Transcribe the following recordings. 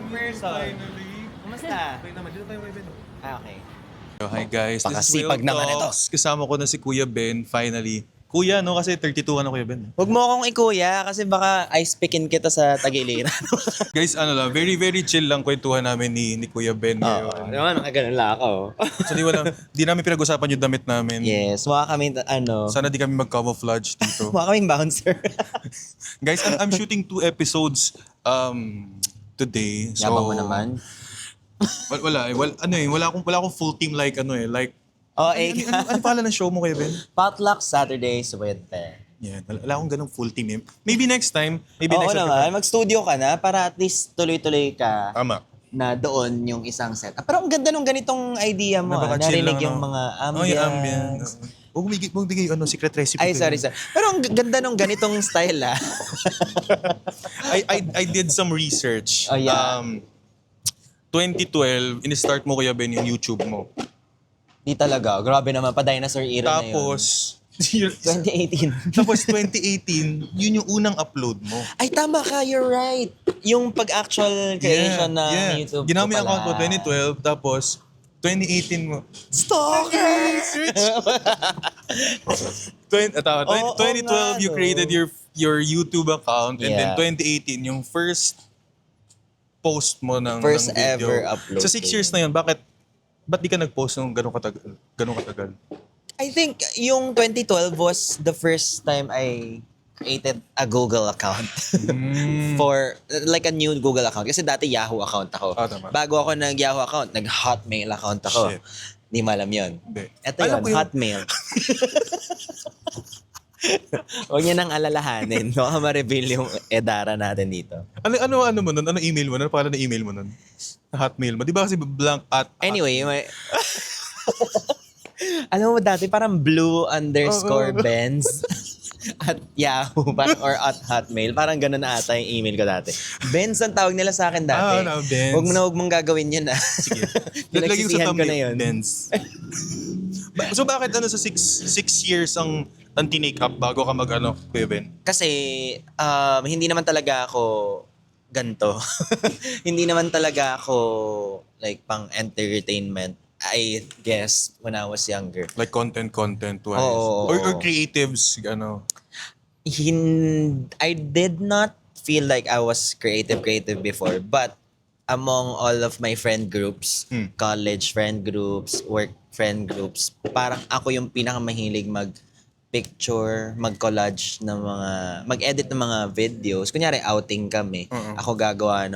person. Kumusta? Okay naman, dito tayo may Ben. Okay. Hi guys, this is Pakasipag Will naman Talks. Kasama ko na si Kuya Ben, finally. Kuya, no? Kasi 32 ka na Kuya Ben. Huwag mo akong ikuya kasi baka ice pickin kita sa tagiliran. Guys, ano lang, very very chill lang kwentuhan namin ni Kuya Ben ngayon. Naman, nakaganon lang ako. Actually, di namin pinag-usapan yung damit namin. Yes, mukha kami, Sana di kami mag-camouflage dito. mukha kaming bouncer. Guys, I'm shooting 2 episodes today. So, Yabang mo naman. Wala akong full team like like Oh, ano pala ng show mo Kuya Ben? Potluck Saturdays with Ben. Yeah, wala akong ganung full team eh. Maybe next time. Oo naman, mag-studio ka na para at least tuloy-tuloy ka Tama. na doon yung isang set. Pero ang ganda nung ganitong idea mo. Napaka-chill Narinig lang, yung no? mga Oh, yung ambience. Huwag bigay secret recipe. Ay, ko sorry, yun. sorry. Pero ang ganda nung ganitong style, ah. I did some research. Oh, yeah. 2012, in-start mo Kuya Ben yung YouTube mo. Di talaga. Grabe naman, pa-dinosaur era na yun. Tapos, 2018. tapos 2018, yun yung unang upload mo. Ay, tama ka. You're right. Yung pag-actual creation ng YouTube Ginawa mo ko yung account pala. ko 2012, tapos 2018 mo. Stalker! 2012, you created your YouTube account, and then Yeah. 2018, yung first post mo ng First ng video. ever upload. Sa 6 years na yun, ba't di ka nag-post ng ganun katagal? I think yung 2012 was the first time I created a Google account. For, like a new Google account. Kasi dati Yahoo account ako. Tama. Bago ako nag-Yahoo account, nag-Hotmail account ako. Shit. Hindi mo alam yun. Hindi. Ito Alam yun, ko yun. Hotmail. Huwag niya nang alalahanin. Baka ma-reveal yung edara natin dito. Ano mo nun? Ano email mo nun? Ano pangalan ng email mo nun? Hotmail mo. Di ba kasi blank at... Anyway, alam mo dati parang blue_Benz at Yahoo or at Hotmail. Parang ganun na ata yung email ko dati. Benz ang tawag nila sa akin dati. Benz. Huwag mong gagawin yun, ah. Sige. Lagyan ko sa Pinagsisihan ko na thumbnail. yun. Benz. So bakit sa 6 years ang tinake up bago ka Kuya Ben? Kasi hindi naman talaga ako ganto. Hindi naman talaga ako like pang entertainment. I guess when I was younger. Like content wise. Oo. Or creatives, I did not feel like I was creative before, but among all of my friend groups, college friend groups, work friend groups, parang ako yung pinakamahilig mag-picture, mag-collage ng mag-edit ng mga videos. Kunyari, outing kami. Ako gagawa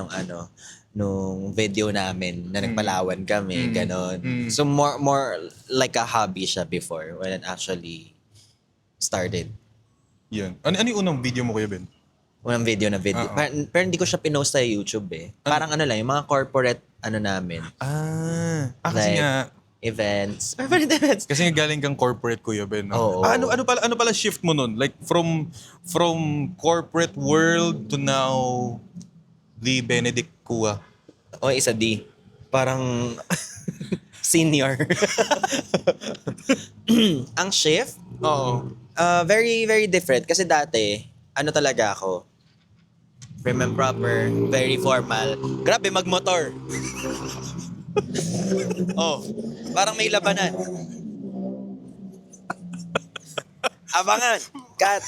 nung video namin na nagpalawan kami, ganon. So more like a hobby siya before when it actually started. Yan. Ano yung unang video mo Kuya Ben? Unang video. Pero hindi ko siya pinost sa YouTube eh. Parang lang, yung mga corporate namin. Kasi Like, nga, events. Corporate events. kasi nga galing kang corporate Kuya Ben. No? Oo. Ano pala shift mo nun? Like from corporate world to now the Benedict Kua. O, isa D. Parang senior. Ang shift, Oo. very, very different. Kasi dati, talaga ako, prim and proper, very formal. Grabe, magmotor. Oh, parang may labanan. Abangan. Cut.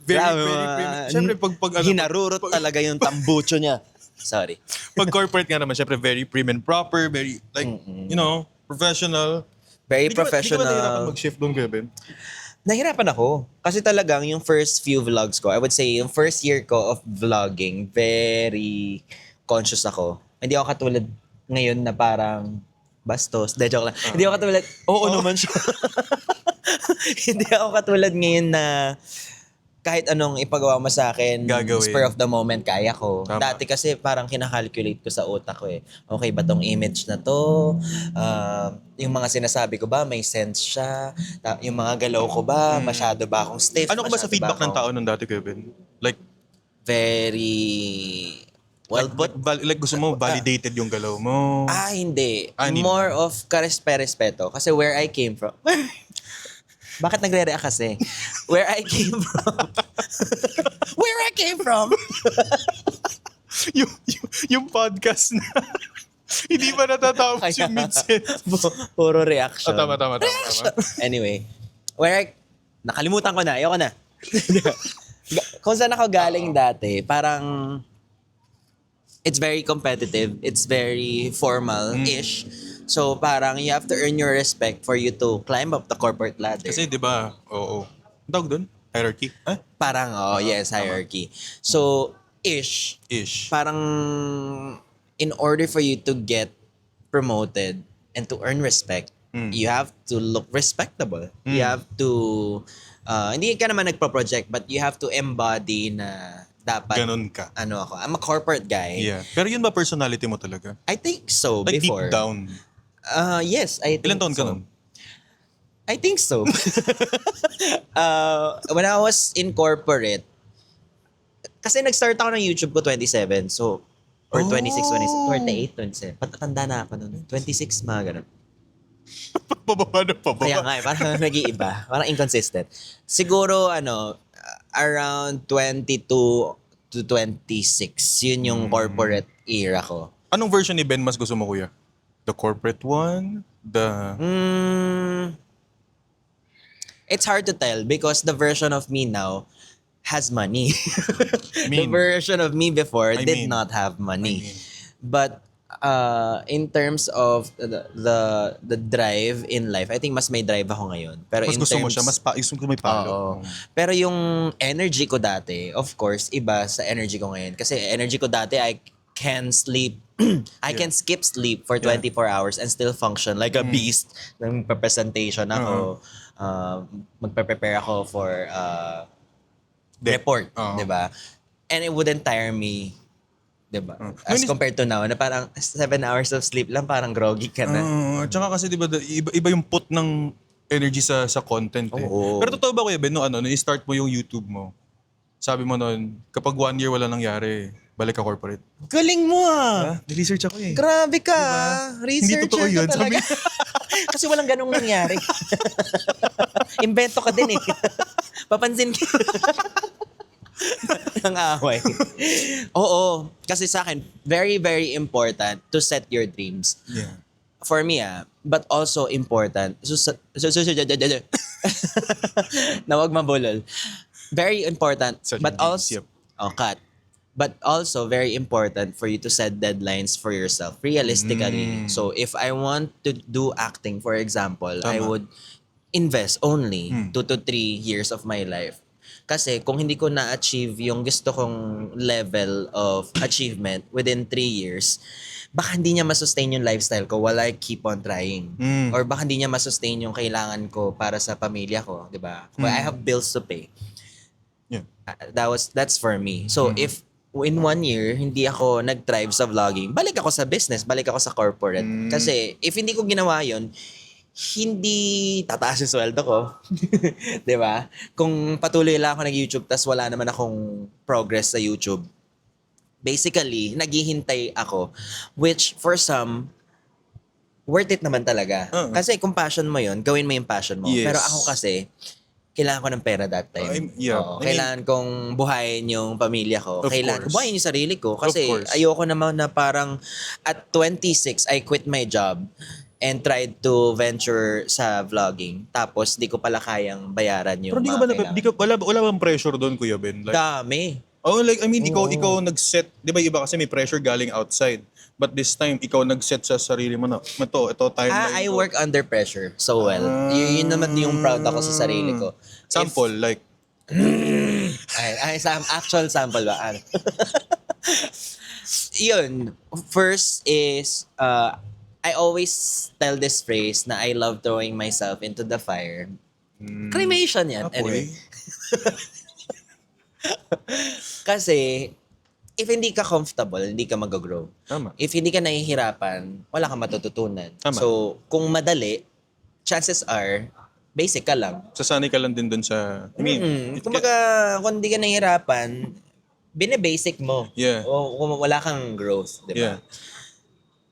Grabe, Siyempre, pag hinarurot talaga yung tambucho niya. Sorry. pag corporate nga naman, syempre very prim and proper, very like, professional. Very Hindi ka professional. ba nahirapan mag-shift doon, Kuya Ben? Nahirapan ako. Kasi talagang yung first few vlogs ko, I would say yung first year ko of vlogging, very conscious ako. Hindi ako katulad ngayon na parang bastos. De, joke lang. Hindi ako katulad, oo naman siya. Hindi ako katulad ngayon na kahit anong ipagawa mo sa akin, Gagawin. spur of the moment, kaya ko. Tama. Dati kasi parang kinakalculate ko sa utak ko eh. Okay ba tong image na to? Yung mga sinasabi ko ba, may sense siya? Yung mga galaw ko ba, masyado ba akong stiff? Ano ka ba sa Masyado feedback ng akong tao nung dati, Kuya Ben? Like, Very well put. like gusto mo validated yung galaw mo. Hindi. Hindi. More of karespeto. Kasi where I came from... Bakit nagre-react kasi? Where I came from... yung podcast na hindi pa natatapos Kaya yung mid-set. puro reaction. Tama. Anyway, nakalimutan ko na. Ayoko na. Kung saan ako galing dati, parang it's very competitive. It's very formal-ish. So parang you have to earn your respect for you to climb up the corporate ladder. Kasi 'di ba? Oo. Ang tawag doon? Hierarchy? Parang, yes, hierarchy. So, Ish. parang in order for you to get promoted and to earn respect, you have to look respectable. You have to, hindi ka naman nagpo-project, but you have to embody na dapat, Ganon ka. I'm a corporate guy. Yeah. Pero yun ba personality mo talaga? I think so, Like before. deep down. Yes, I think Ilan taon so. ka nun? I think so. When I was in corporate, kasi nag-start ako ng YouTube ko 27, so, or 26, 27, 28, 27. Patatanda na ako nun. 26, mga ganun. Pababa na pababa. Kaya nga, parang nag-iiba. Parang inconsistent. Siguro, around 22 to 26, yun yung corporate era ko. Anong version ni Ben mas gusto mo, kuya? The corporate one? It's hard to tell because the version of me now has money. The version of me before did not have money. But in terms of the drive in life, I think mas may drive ako ngayon. Pero Mas in gusto mo terms, siya, gusto mo may palo. Oo. Pero yung energy ko dati, of course, iba sa energy ko ngayon. Kasi energy ko dati, I can sleep. I can skip sleep for 24 hours and still function like a beast. Nang presentation ako, magpe-prepare ako for report, di ba? And it wouldn't tire me, di ba? As compared to now, na parang 7 hours of sleep lang, parang groggy ka na. Tsaka kasi 'di ba iba yung put ng energy sa content eh. Oo. Pero totoo ba kuya Ben, nung i-start mo yung YouTube mo, sabi mo noon, kapag 1 year wala nangyari, balik ka corporate. Galing mo ah! Research ako eh. Grabe ka! Hindi Researcher totoo ka yun. talaga. Kasi walang ganong nangyari. Invento ka din eh. Papansin ka. Ang away. Oo. Kasi sa akin, very, very important to set your dreams. Yeah. For me but also important. Na wag mabulol. Very important. Set But your dreams, also, yep. cut. But also very important for you to set deadlines for yourself realistically. So if I want to do acting, for example, I Tama. would invest only 2 to 3 years of my life. Kasi kung hindi ko na-achieve yung gusto kong level of achievement within 3 years, baka hindi niya masustain yung lifestyle ko while I keep on trying. Or baka hindi niya masustain yung kailangan ko para sa pamilya ko, di ba? I have bills to pay. Yeah. That's for me. So if in 1 year, hindi ako nag-thrive sa vlogging, balik ako sa business, balik ako sa corporate. Kasi if hindi ko ginawa yun, hindi tataas yung sweldo ko. Di ba? Kung patuloy lang ako nag-YouTube tas wala naman akong progress sa YouTube, basically, naghihintay ako, which for some, worth it naman talaga. Kasi kung passion mo yun, gawin mo yung passion mo. Yes. Pero ako kasi, kailangan ko ng pera that time. Oo, kailangan kong buhayin yung pamilya ko. Kailangan ko buhayin yung sarili ko. Kasi ayoko naman na parang at 26, I quit my job and tried to venture sa vlogging. Tapos, di ko pala kayang bayaran yung Pero wala bang pressure doon, Kuya Ben? Like, dami. like, I mean, ikaw nag-set, di ba iba kasi may pressure galing outside. But this time, ikaw nag-set sa sarili mo na, ito timeline. I work under pressure so well. Yun naman yung proud ako sa sarili ko. Sample, like, Actual sample ba? Yun. First is, I always tell this phrase na I love throwing myself into the fire. Cremation yan. Anyway. Kasi, if hindi ka comfortable, hindi ka mag-grow. Tama. If hindi ka nahihirapan, wala kang matututunan. Tama. So, kung madali, chances are, basic ka lang. sasanay ka lang din doon sa, I mean, Kumbaga, kung hindi ka nahihirapan, bine-basic mo. Yeah. O kung wala kang growth, di ba? yeah.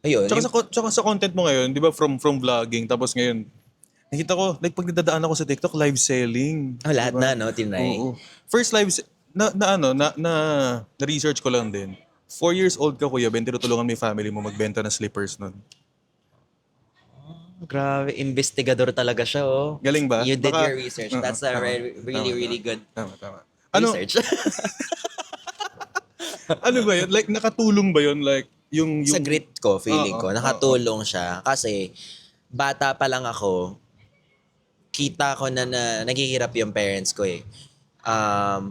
Ayun. Tsaka sa content mo ngayon, di ba, from vlogging, tapos ngayon, nakita ko, like, pag nadadaan ako sa TikTok, live selling. Lahat na, no? Tinry. Oo. First live, na-research ko lang din. 4 years old ka, Kuya Ben, tinutulungan mo yung family mo magbenta ng slippers nun. Grabe, investigador talaga siya, oh. Galing ba? You did Baka- your research. Oo, That's a tama. really, Tama, really good Tama. Ano, research. ano ba yun? Like, nakatulong ba yun? Like, yung... Sa grit ko, feeling Oo, ko, nakatulong siya. Kasi, bata pa lang ako, kita ko na naghihirap yung parents ko eh. 4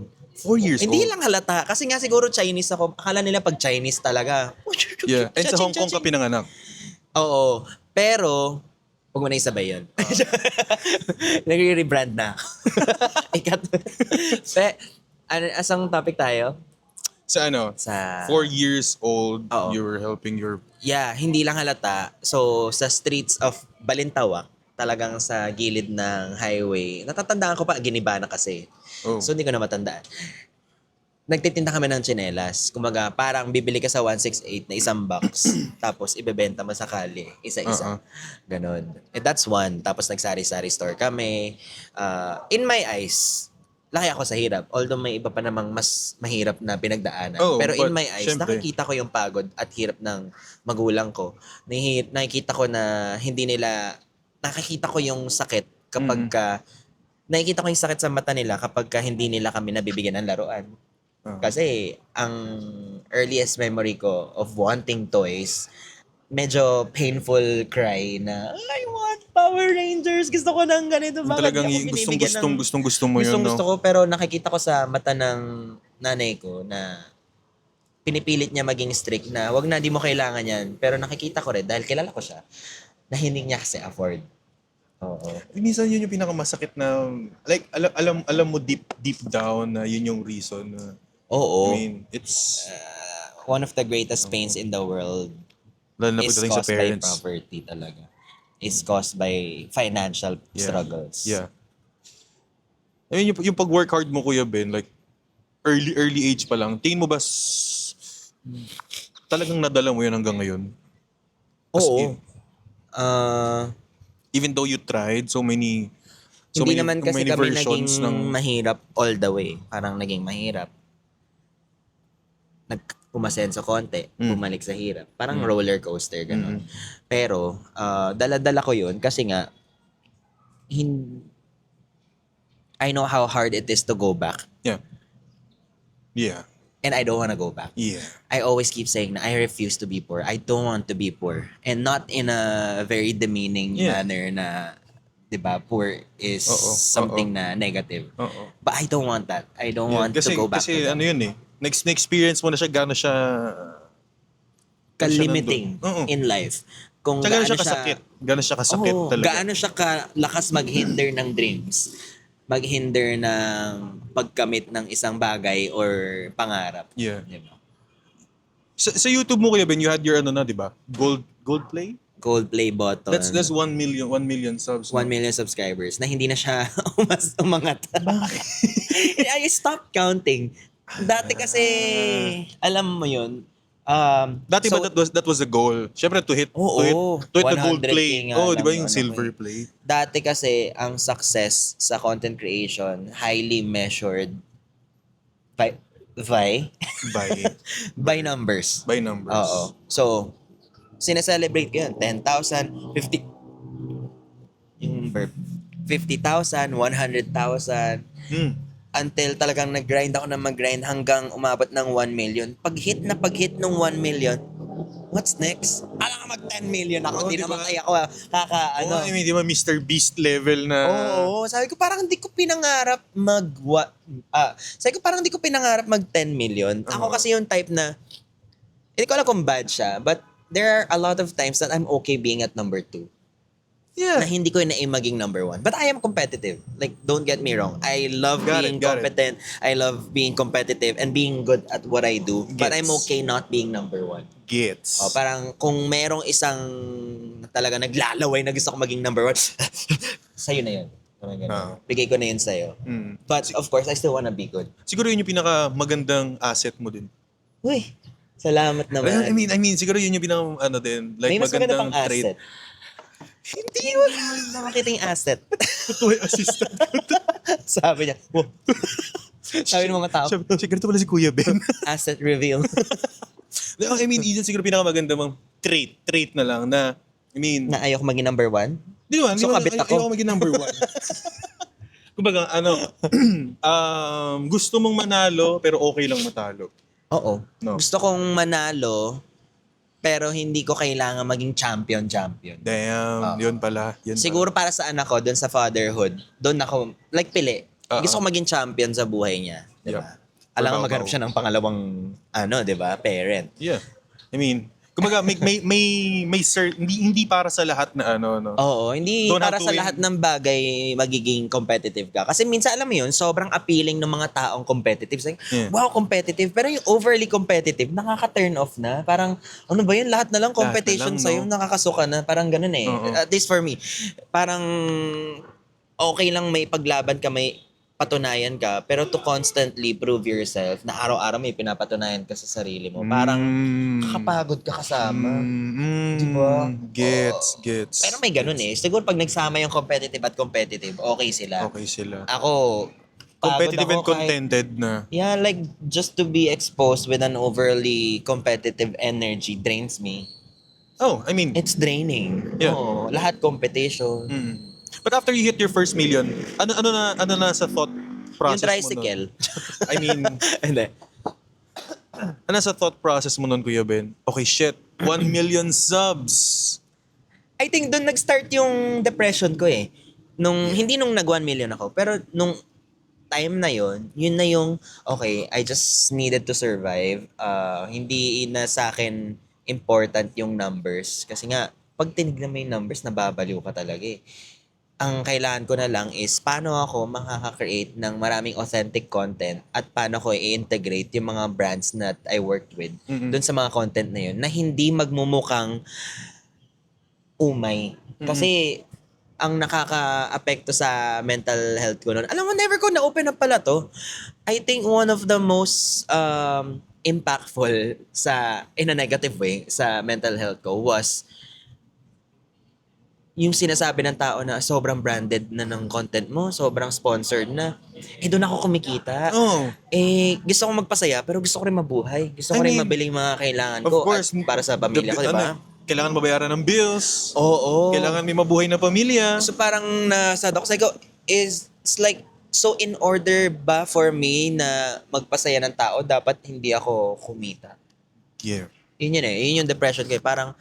years Hindi old? lang halata. Kasi nga siguro Chinese ako. Akala nila pag Chinese talaga. Yeah. And sa Cha-ching, Hong Kong ka cha-ching. pinanganak. Oo. Pero, huwag mo na isabay yun. Nagre-rebrand na. Ikat. Asang topic tayo? Sa ano? Sa... 4 years old, Oo. you were helping your... Yeah, hindi lang halata. So, sa streets of Balintawak, talagang sa gilid ng highway, natatandaan ko pa, giniba na kasi. Oh. So, hindi ko na matandaan. Nagtitinda kami ng tsinelas. Kumaga, parang bibili ka sa 168 na isang box, tapos ibebenta mo sa kali, isa-isa. Ganon. And that's one. Tapos nagsari-sari store kami. In my eyes, laki ako sa hirap. Although may iba pa namang mas mahirap na pinagdaanan. Oh, Pero in but my eyes, syempre. nakikita ko yung pagod at hirap ng magulang ko. Nakikita ko na hindi nila, nakikita ko yung sakit kapag ka, nakikita ko yung sakit sa mata nila kapag ka hindi nila kami nabibigyan ng laruan. Kasi ang earliest memory ko of wanting toys, medyo painful cry na, I want Power Rangers, gusto ko ng ganito. Bakit Talagang di ako binibigyan ng... gusto mo yun, Gusto no? ko, pero nakikita ko sa mata ng nanay ko na pinipilit niya maging strict na wag na, di mo kailangan yan. Pero nakikita ko rin, dahil kilala ko siya, na hindi niya kasi afford. Oo. Minsan yun yung pinakamasakit na, like, alam mo deep down na yun yung reason. Oo. I mean, it's, One of the greatest pains in the world lalo na is pagdating sa caused by parents. poverty talaga. Is caused by financial struggles. Yeah. I mean, yung pag-work hard mo, Kuya Ben, like, early age pa lang, tingin mo ba talagang nadala mo yun hanggang ngayon? As Oo. in, even though you tried Hindi naman kasi kami naging mahirap all the way. Parang naging mahirap. Umasenso konti, bumalik sa hirap. Parang roller coaster, gano'n. Pero, dala-dala ko yun kasi nga, I know how hard it is to go back. Yeah. And I don't want to go back. Yeah. I always keep saying na I refuse to be poor. I don't want to be poor. And not in a very demeaning manner na, di ba, poor is something na negative. But I don't want that. I don't want to go back to Kasi that. ano yun eh, na-experience mo na siya, gano'n siya... Ka-limiting in life. Kung Tsaka gano'n gaano siya kasakit. Gano'n siya kasakit Oo, talaga. gaano siya kalakas maghinder ng dreams. Maghinder ng pagkamit ng isang bagay or pangarap. Yeah. Diba? Sa YouTube mo, Kuya Ben, you had your ano na, di ba? Gold play? Coldplay button. That's 1 million subs. 1 million subscribers na hindi na siya umangat. Bakit? I stopped counting. Dati kasi, alam mo yun, Dati ba that was the goal? Siyempre to hit the gold 100K play. nga Oh, di ba lang yung silver play? Dati kasi ang success sa content creation highly measured by by numbers. By numbers. Oo. So, sineselebrate ko yun. 10,000, 50 yung verb. 50,000, 100,000 until talagang nag-grind ako ng mag-grind hanggang umabot ng 1 million. Pag-hit ng 1 million, what's next? Alam ka mag 10 million ako. Hindi diba? naman kaya ako I mean, di ba Mr. Beast level na... Oo, sabi ko parang hindi ko pinangarap sabi ko parang hindi ko pinangarap mag 10 million. Ako kasi yung type na, hindi ko alam kung bad siya, but there are a lot of times that I'm okay being at number 2. Yeah. Na hindi ko na-aim maging number 1. But I am competitive. Like, don't get me wrong. I love being Got it. competent. I love being competitive and being good at what I do. But Gets. I'm okay not being number 1. Gets. Parang kung merong isang talaga naglalaway na gusto ko maging number 1, sa'yo na yun. Parang ganun. Bigay ko na yun sa'yo. But of course, I still wanna be good. Siguro yun yung pinakamagandang asset mo din. Uy, salamat naman. I mean, siguro yun yung pinaka din, like May mas maganda magandang pang trait. asset. Hindi mo nakakita yung asset. Totoo yung assistant. Sabi niya, wow. Sabi ng mga tao, Siya, ganito pala si Kuya Ben. asset reveal. I mean, yun siguro pinakamaganda mong trait na lang na, I mean, Na ayoko maging number one? di ba? So, kabit ako. Ayoko maging number one. Kumbaga, gusto mong manalo, pero okay lang matalo. Oo. No. Gusto kong manalo, pero hindi ko kailangan maging champion. Damn, yun pala. Yun Siguro para sa anak ko, doon sa fatherhood, doon ako, like pili. Gusto ko maging champion sa buhay niya. Diba? Yup. Alam Babaw. nga maghanap siya ng pangalawang, diba, parent. Yeah. I mean, kumbaga, hindi para sa lahat na no. Oo, hindi Don't para have to sa win. lahat ng bagay magiging competitive ka. Kasi minsan, alam mo yun, sobrang appealing ng mga taong competitive. Like, Yeah. wow, competitive. Pero yung overly competitive, nakaka-turn off na. Parang, ano ba yun, lahat na lang competition lang, sa'yo, no? nakakasuka na. Parang ganun eh. Oo. At least for me. Parang, okay lang may paglaban ka, may patunayan ka, pero to constantly prove yourself na araw-araw may pinapatunayan ka sa sarili mo. Parang, kakapagod ka kasama. Diba? Gets. Pero may ganun eh. Siguro pag nagsama yung competitive at competitive, okay sila. Okay sila. Ako, Competitive pagod and ako kahit- contented na. Yeah, like just to be exposed with an overly competitive energy drains me. Oh, I mean, It's draining. Yeah. Oo, lahat competition. but after you hit your first million, ano na sa thought Yung process mo nun? tricycle. I mean, Hindi. ano sa thought process mo nun, Kuya Ben? Okay, shit. 1 million subs. I think doon nag-start yung depression ko eh. Hindi nung nag 1 million ako, pero nung time na yun na yung, okay, I just needed to survive. Hindi na sa akin important yung numbers. Kasi nga, pag tinignan mo yung numbers, nababaliw ka talaga eh. Ang kailangan ko na lang is paano ako makaka-create ng maraming authentic content at paano ko i-integrate yung mga brands that I worked with doon sa mga content na yun na hindi magmumukhang umay. Kasi ang nakaka-apekto sa mental health ko noon. Alam mo, never ko na-open up pala to. I think one of the most impactful in a negative way sa mental health ko was yung sinasabi ng tao na sobrang branded na ng content mo, sobrang sponsored na. Doon ako kumikita. Oh. Gusto ko magpasaya, pero gusto ko rin mabuhay. Gusto ko I rin mean, mabili yung mga kailangan Of ko course. at para sa pamilya ko, di ba? Kailangan mabayaran ng bills. Oo. Kailangan may mabuhay na pamilya. So parang nasad ako. Sabi ko, it's like, so in order ba for me na magpasaya ng tao, dapat hindi ako kumita? Yeah. Yun yun eh. Yun yung depression ko eh. Parang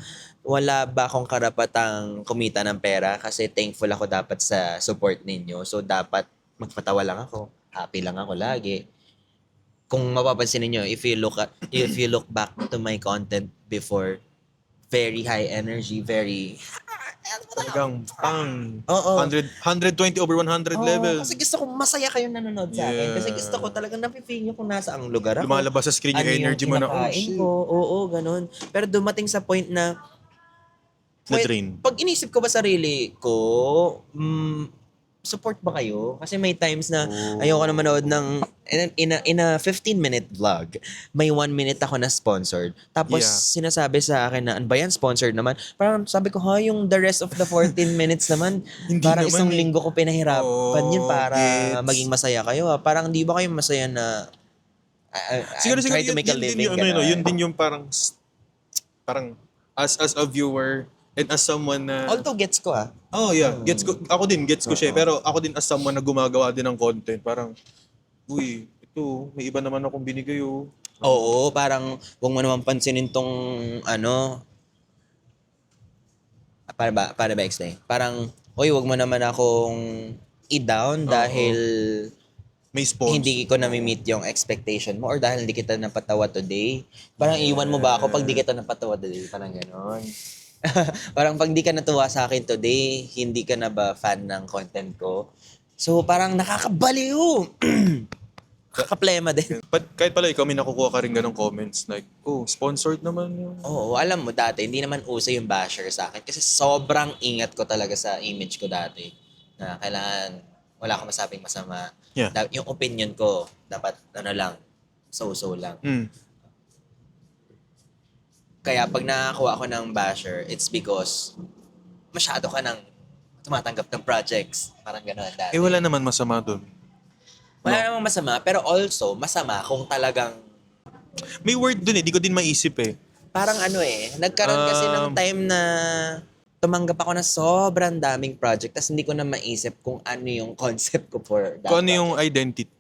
wala ba akong karapatang kumita ng pera kasi thankful ako dapat sa support ninyo. So dapat magpatawa lang ako. Happy lang ako lagi. Kung mapapansin niyo, if you look back to my content before, very high energy, very Talagang Oo. 120 over 100 levels. Kasi gusto ko masaya kayong nanonood sa akin. Kasi gusto ko talagang nafe-feel nyo kung nasa ang lugar ako. Lumalabas sa screen yung energy mo na, oh kinakain shit. ko. Oo, ganun. Pero dumating sa point na Na-drain. pag inisip ko ba sarili ko, support ba kayo? Kasi may times na ayoko na manood ng in a 15-minute vlog, may 1 minute ako na sponsored. Tapos sinasabi sa akin na, ano ba yan, sponsored naman? Parang sabi ko, yung the rest of the 14 minutes naman, Hindi parang naman isang eh. linggo ko pinahirapan yun para Gets. maging masaya kayo. Parang di ba kayo masaya na Siguro I'm trying to make a living? yun din yung parang as a viewer and as someone na Although gets ko Oh yeah, gets ko siya, pero ako din as someone na gumagawa din ng content, parang uy, ito may iba naman akong binigay oh. Oo, parang huwag mo naman pansinin tong para ba explain? Parang, oy, huwag mo naman akong i-down dahil May sponsor. hindi ko na-meet yung expectation mo or dahil hindi kita napatawa today. Parang iwan mo ba ako pag di kita napatawa today? Parang gano'n. Parang pag di ka natuwa sa akin today, hindi ka na ba fan ng content ko? So parang nakakabaliw. Kakaplema din. But kahit pala ikaw may nakukuha ka rin ganong comments like, oh, sponsored naman yun. Oo, alam mo dati, hindi naman uso yung basher sa akin kasi sobrang ingat ko talaga sa image ko dati. Na kailangan, wala akong masabing masama. Yeah. Yung opinion ko, dapat lang, so-so lang. Kaya pag nakakuha ako ng basher, it's because masyado ka nang tumatanggap ng projects. Parang gano'n dati. Wala naman masama dun. Wala namang masama, pero also masama kung talagang May word dun di ko din maisip eh. Parang nagkaroon kasi ng time na tumanggap ako ng sobrang daming project tas hindi ko na maisip kung ano yung concept ko for that Kung ano yung project. identity?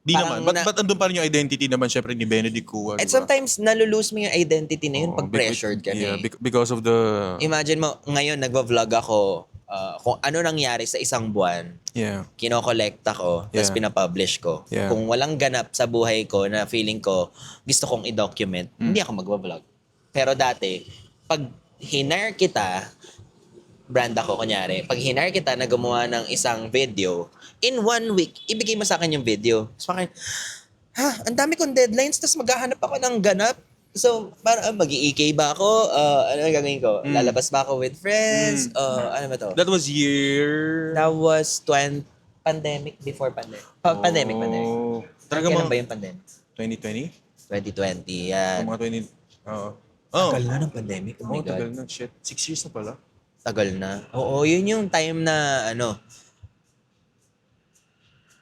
Di Parang naman. Ba't andun pa rin yung identity naman syempre ni Benedict Cua, And di ba? sometimes, nalulose mo yung identity na yun Oo, pag pressured ka yeah, na eh. because of the... Imagine mo, ngayon nagva-vlog ako, kung ano nangyari sa isang buwan, Yeah. kinokolekta ko, tapos Yeah. pinapublish ko. Yeah. Kung walang ganap sa buhay ko na feeling ko gusto kong i-document, hindi ako magva-vlog. Pero dati, pag hinire kita, brand ako kunyari, pag hinire kita na gumawa ng isang video, in 1 week, ibigay mo sa akin yung video. So, akin, ang dami kong deadlines, tapos maghahanap ako ng ganap. So, para mag-EK ba ako? Ano ang gagawin ko? Lalabas ba ako with friends? Ano ba to? That was year... That was pandemic, before pandemic. Pandemic. Talaga Kailan ba yung pandemic? 2020? 2020, yan. Mga 20... Oo. Tagal na ng pandemic. Oh my God. Tagal na. Shit. 6 years na pala. Tagal na. Oo, yun yung time na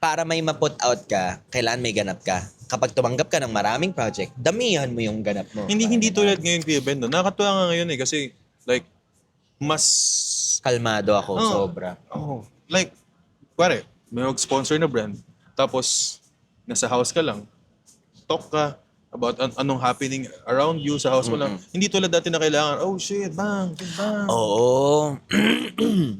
para may ma-put out ka, kailangan may ganap ka. Kapag tumanggap ka ng maraming project, damihan mo yung ganap mo. Hindi tulad ngayon, Kuya Ben. No? Nakakatuwa nga ngayon eh. Kasi, like, mas... Kalmado ako, sobra. Oh. Like, pare, may mag-sponsor na brand. Tapos, nasa house ka lang. Talk ka about anong happening around you sa house mo lang. Hindi tulad dati na kailangan, oh shit, bang. Oo.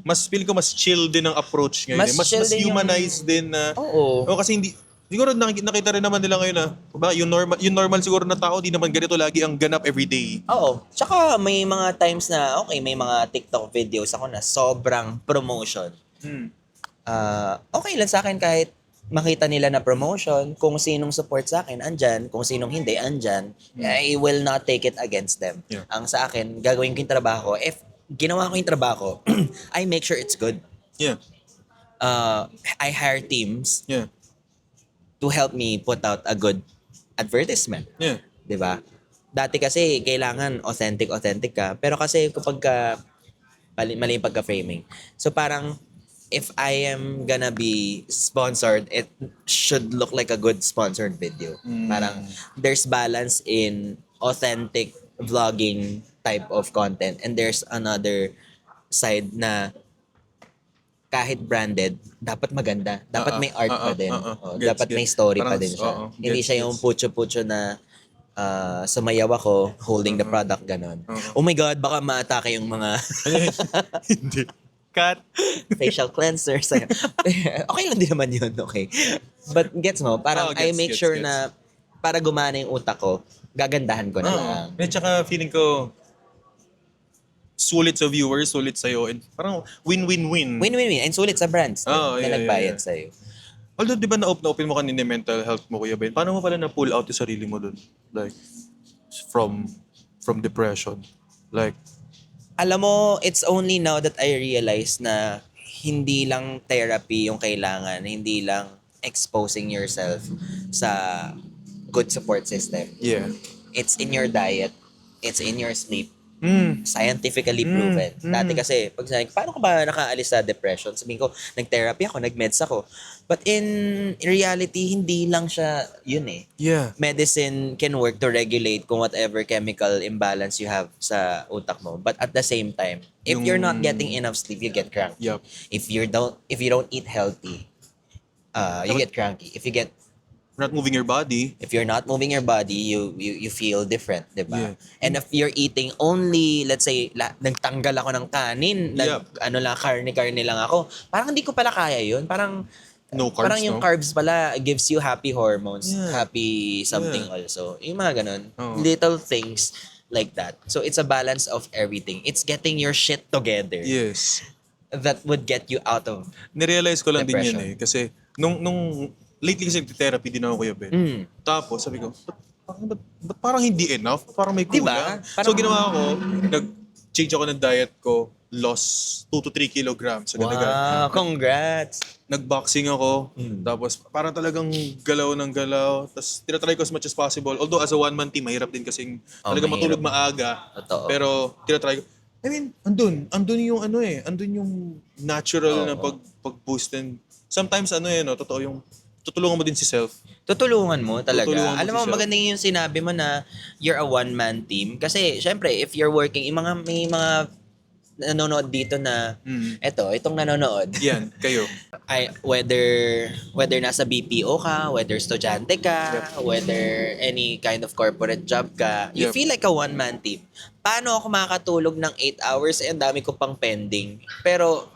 Mas feel ko mas chill din ang approach ngayon. Mas Mas chill din yung- humanized din na... Oo. Kasi hindi... Siguro nakita rin naman nila ngayon na yung normal siguro na tao, di naman ganito lagi ang ganap everyday. Oo. Tsaka may mga times na, may mga TikTok videos ako na sobrang promotion. Okay lang sa akin kahit makita nila na promotion, kung sinong support sa akin, andyan. Kung sinong hindi, andyan. I will not take it against them. Yeah. Ang sa akin, gagawin ko yung trabaho. If ginawa ko yung trabaho, I make sure it's good. Yeah. I hire teams Yeah. to help me put out a good advertisement. Yeah. 'Di ba? Dati kasi kailangan authentic ka. Pero kasi kapag mali yung pagka-framing. So parang if I am gonna be sponsored, it should look like a good sponsored video. Parang there's balance in authentic vlogging type of content and there's another side na kahit branded, dapat maganda. Dapat may art pa din. Dapat may story pa din siya. Hindi siya yung putyo-putyo na sumayaw ako, holding the product, ganon. Oh my God, baka ma-atake yung mga Hindi. Cut. facial cleansers. Okay lang din naman yun, okay. But gets mo, parang I make sure na para gumana yung utak ko, gagandahan ko na lang. At saka feeling ko, sulit sa viewers, sulit sa'yo, and parang win-win-win. Win-win-win. And sulit sa brands na nagbayad sa'yo. Although, di ba na-open mo kanina yung mental health mo, Kuya Ben? Paano mo pala na-pull out yung sarili mo dun? Like, from depression? Like, Alam mo, it's only now that I realize na hindi lang therapy yung kailangan, hindi lang exposing yourself sa good support system. yeah. It's in your diet, it's in your sleep, scientifically proven. Dati kasi, pag sinabi, paano ka ba nakaalis sa depression? Sabihin ko, nag-therapy ako, nag-meds ako. But in reality, hindi lang siya yun eh. Yeah. Medicine can work to regulate kung whatever chemical imbalance you have sa utak mo. But at the same time, if you're not getting enough sleep, you get cranky. Yup. If you don't eat healthy, you get cranky. Not moving your body. If you're not moving your body, you feel different, 'di ba? Yeah. And if you're eating only, let's say, nagtanggal ako ng kanin, karne lang ako, parang hindi ko pala kaya 'yun. Parang No carbs, parang yung no? carbs pala gives you happy hormones, Yeah. happy something also. Yung mga ganun, Oo. little things like that. So it's a balance of everything. It's getting your shit together Yes. that would get you out of Nirealize ko lang din Depression. yan eh. Kasi, nung lately kasi therapy din ako, Kuya Ben. Tapos, sabi ko, ba't parang hindi enough? Parang may kulang. Diba? So, ginawa ko, nag-change ako ng diet ko, lost 2 to 3 kilograms. So, wow, congrats. Nag-boxing ako, tapos parang talagang galaw ng galaw. Tapos, tinatry ko as much as possible. Although, as a one-man team, mahirap din kasing talagang mahirap. matulog maaga. Totoo. Pero, tinatry ko. I mean, andun yung andun yung natural na pag-boost and sometimes totoo yung tutulungan mo din si self. Tutulungan mo talaga. Tutulungan mo Alam mo, si Shell. maganda yung sinabi mo na you're a one-man team. Kasi, syempre, if you're working, may mga nanonood dito na, itong nanonood. Yan, kayo. Ay, whether nasa BPO ka, whether estudyante ka, whether any kind of corporate job ka, you Yep. feel like a one-man team. Paano ako makakatulog ng 8 hours? Ang dami ko pang pending. Pero,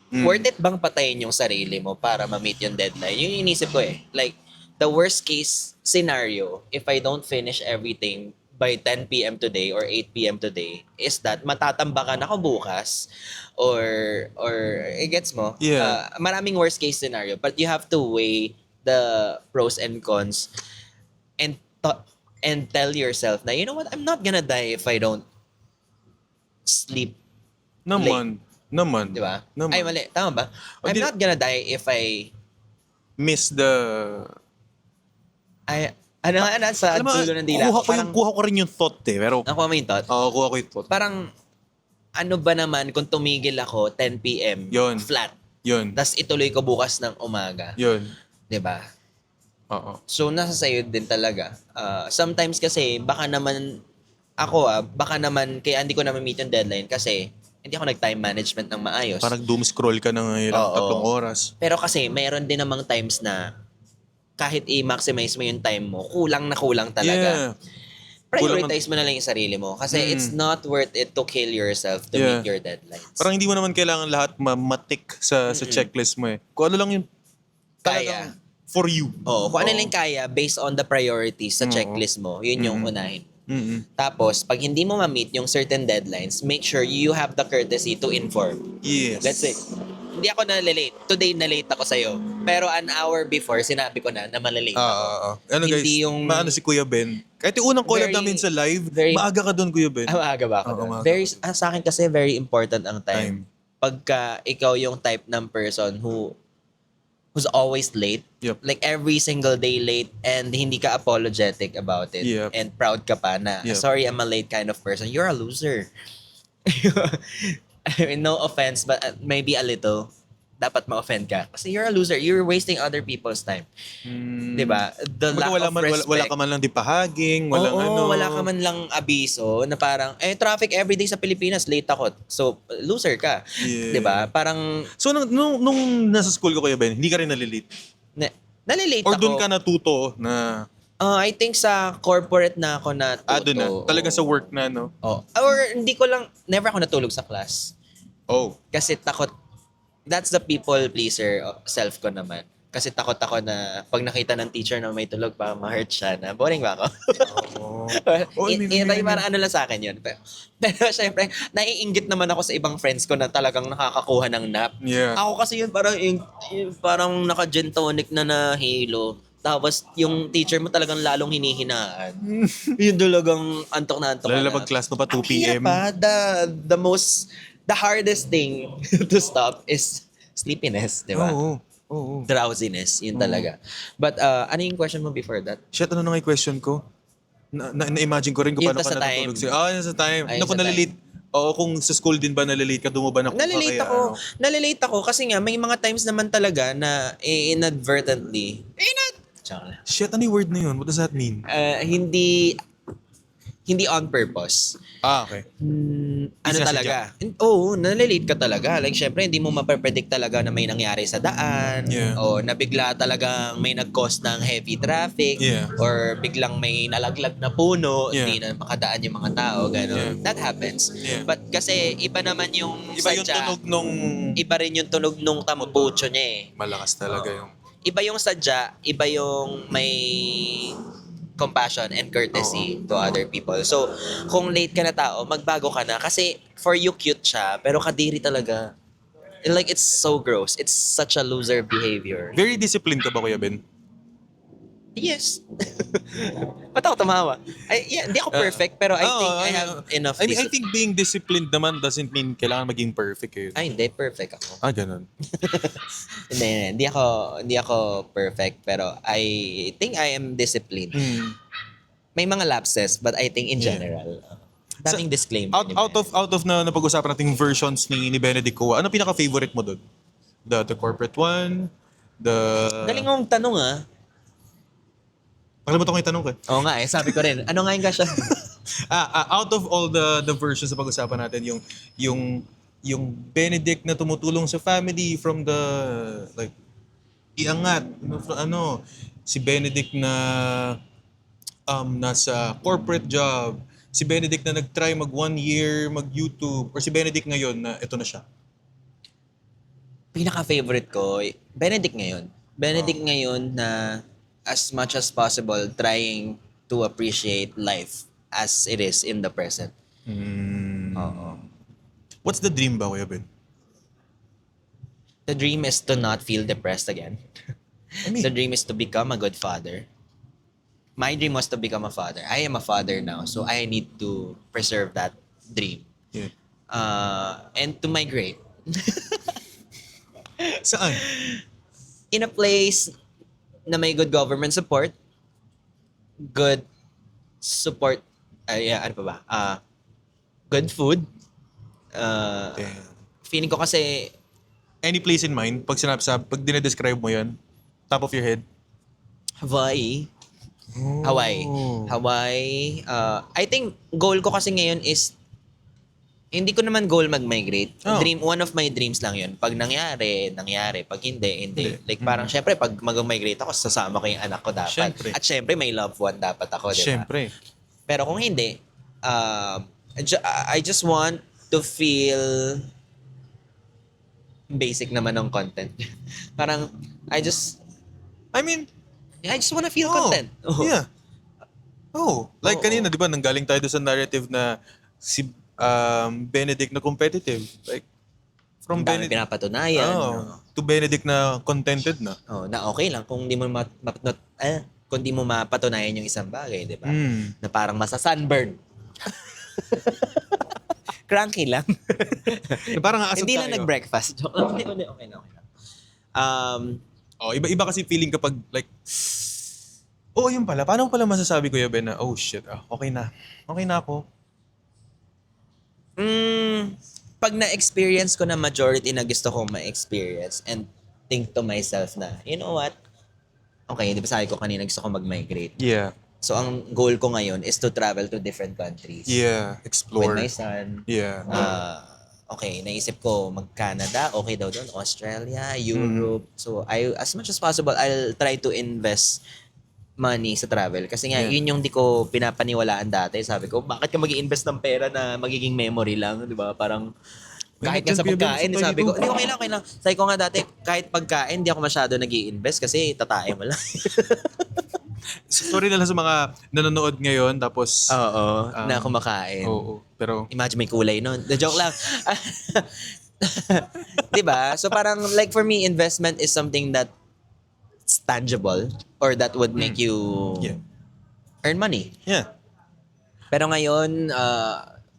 worth it bang patayin yung sarili mo para ma-meet yung deadline? Yung inisip ko Like, the worst case scenario, if I don't finish everything by 10 p.m. today or 8 p.m. today, is that matatambakan ako bukas or gets mo? Yeah. Maraming worst case scenario, but you have to weigh the pros and cons and tell yourself na, you know what, I'm not gonna die if I don't sleep. Naman. Di ba? Naman. Ay, mali. Tama ba? Oh, I'm not gonna die if I... Miss the... Sa Alam mo, dulo ng dila. kuha ko rin yung thought Pero, Nakuha mo yung thought? oo, kuha ko yung thought. Parang, ano ba naman kung tumigil ako 10 p.m. Yun. flat. Yun. Tapos ituloy ko bukas ng umaga. Yun. Di ba? Oo. So, nasa sayo din talaga. Sometimes kasi, baka naman kaya hindi ko na ma-meet yung deadline kasi hindi ako nag-time management ng maayos. Parang doom scroll ka ng ilang Oo. 3 oras. Pero kasi, mayroon din namang times na kahit i-maximize mo yung time mo, kulang na kulang talaga. Yeah. Prioritize mo na lang yung sarili mo. Kasi it's not worth it to kill yourself to Yeah. meet your deadlines. Parang hindi mo naman kailangan lahat matik sa checklist mo Kung ano lang yung Kaya. for you. Oo, kung ano lang kaya based on the priorities sa checklist mo, yun yung unahin. Tapos, pag hindi mo ma-meet yung certain deadlines, make sure you have the courtesy to inform. Yes. Let's say, hindi ako na-late. Today, na-late ako sa'yo. Pero an hour before, sinabi ko na malalate ako. Ano guys, Hindi yung- maano si Kuya Ben. Kahit yung unang collab Very- namin sa live, very- maaga ka doon Kuya Ben. Maaga ba ako? Oo, doon? maaga. Sa akin kasi, very important ang time. Pagka ikaw yung type ng person who's always late, Yep. like every single day late, and hindi ka apologetic about it, Yep. and proud ka pa na, Yep. sorry, I'm a late kind of person, you're a loser. I mean, no offense, but maybe a little. Dapat ma-offend ka. Kasi you're a loser. You're wasting other people's time. Diba? The lack Wala of respect. wala ka man lang di pahaging, walang Oo, wala ka man lang abiso na parang, traffic everyday sa Pilipinas, late ako. So, loser ka. Yeah. Diba? Parang, So nung nasa school ko Kuya Ben, hindi ka rin nalilate? nalilate Or ako. doon ka natuto na I think sa corporate na ako natuto. doon na. Talaga sa work na, no? Oh. Or hindi ko lang, never ako natulog sa class. Oh. Kasi takot, that's the people pleaser self ko naman. Kasi takot ako na pag nakita ng teacher na may tulog pa, ma-hurt siya na, boring ba ako? Oh, Parang ano lang sa akin yun. Pero syempre, naiinggit naman ako sa ibang friends ko na talagang nakakakuha ng nap. Yeah. Ako kasi yun parang naka-gin tonic na halo. Tapos yung teacher mo talagang lalong hinihinaan. Yung talagang antok na antok. Lalo pag class mo pa 2 p.m. The hardest thing to stop is sleepiness, di ba? Oo. Drowsiness, yun talaga. But ano yung question mo before that? Shit, ano na nga yung question ko? Na-imagine ko rin kung Yung paano ka sa time. natutulog siya. Yun sa time. Ay, Naku, sa nalilate. Oo, kung sa school din ba nalilate ka, doon mo ba nakuha? Nalilate Kaya, ako. Nalilate ako kasi nga may mga times naman talaga na inadvertently. Shit, ano yung word na yun? What does that mean? Hindi on purpose. Okay. Ano talaga? Oo, nalilate ka talaga. Like, syempre, hindi mo mapapredict talaga na may nangyari sa daan. Yeah. O na bigla talagang may nag-cause ng heavy traffic. Yeah. Or biglang may nalaglag na puno. Yeah. Hindi na makadaan yung mga tao. Gano'n. Yeah. That happens. Yeah. But kasi, iba naman yung Iba yung sadya. tunog nung... Iba rin yung tunog nung tambucho niya eh. Malakas talaga yung... Iba yung sadya, iba yung may compassion and courtesy to other people. So, kung late ka na tao, magbago ka na. Kasi, for you, cute siya, pero kadiri talaga. Like, it's so gross. It's such a loser behavior. Very disciplined ka ba, Kuya Ben? Yes. Ba't ako tumawa? Hindi ako perfect, pero I think I have enough I mean, I think being disciplined naman doesn't mean kailangan maging perfect eh. hindi. Perfect ako. Ganun. Hindi ako perfect, pero I think I am disciplined. May mga lapses, but I think in general, daming disclaimer. Out of na napag-usapan nating versions ni Benedict Cua, ano pinaka-favorite mo doon? The corporate one? Galing mong tanong Nakalimutan ko yung tanong ko eh. Oo nga sabi ko rin. Ano nga yung kasya? Out of all the versions na pag-usapan natin, yung Benedict na tumutulong sa family from the like iangat si Benedict na nasa corporate job, si Benedict na nag-try mag 1 year mag YouTube, or si Benedict ngayon na ito na siya. Pinaka-favorite ko, Benedict ngayon. Benedict ngayon na as much as possible trying to appreciate life as it is in the present. Oo. What's the dream ba, Kuya Ben? The dream is to not feel depressed again. I mean, The dream is to become a good father. My dream was to become a father. I am a father now, so I need to preserve that dream. yeah. And to migrate Saan? in a place na may good government support, good support, ano pa ba? Good food. Damn. Feeling ko kasi Any place in mind, pag dinedescribe mo yan, top of your head? Hawaii. Hawaii. I think goal ko kasi ngayon is hindi ko naman goal mag-migrate. Oh. One of my dreams lang yun. Pag nangyari. Pag hindi. Like parang syempre pag mag-migrate ako, sasama ko yung anak ko dapat. Syempre. At syempre may loved one dapat ako, di ba? Siyempre. Pero kung hindi, I just want to feel basic naman ng content. Parang, I just wanna feel content. Oh. Yeah. Like Oo. kanina, di ba, nanggaling tayo doon sa narrative na si Benedict na competitive. Like, from Ang dami Benedict pinapatunayan. to Benedict na contented na. Na okay lang kung di mo kung di mo mapatunayan yung isang bagay, di ba? Na parang masa-sunburn. Cranky lang. Parang aasam Hindi tayo. lang nag-breakfast. Hindi, okay na. Iba kasi feeling kapag like, yun pala. Paano ko pala masasabi, Kuya Ben, na, oh shit, okay na. Okay na ako. Pag na-experience ko na majority na gusto kong ma-experience and think to myself na, you know what? Okay, di ba sabi ko kanina gusto ko mag-migrate. Yeah. So, ang goal ko ngayon is to travel to different countries. Yeah. With Explore. my son. Yeah. Okay, naisip ko mag-Canada, okay daw doon, Australia, Europe. So, as much as possible, I'll try to invest money sa travel. Kasi nga, Yeah. yun yung di ko pinapaniwalaan dati. Sabi ko, bakit ka mag-i-invest ng pera na magiging memory lang, di ba? Parang, kahit nga sa pagkain, sabi ko, hindi, okay lang. Sabi ko nga dati, kahit pagkain, di ako masyado nag-i-invest kasi tatae mo lang. Sorry na lang sa mga nanonood ngayon, tapos... Oo, na kumakain. Oo. Pero... Imagine may kulay nun. The joke lang. Diba? So parang like for me, investment is something that's tangible or that would make you Yeah. earn money. Yeah. Pero ngayon,